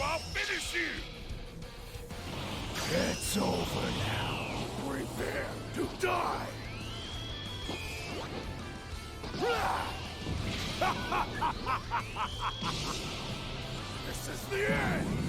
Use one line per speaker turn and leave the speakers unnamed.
I'll finish you!
It's over now. Prepare to die! This is the end!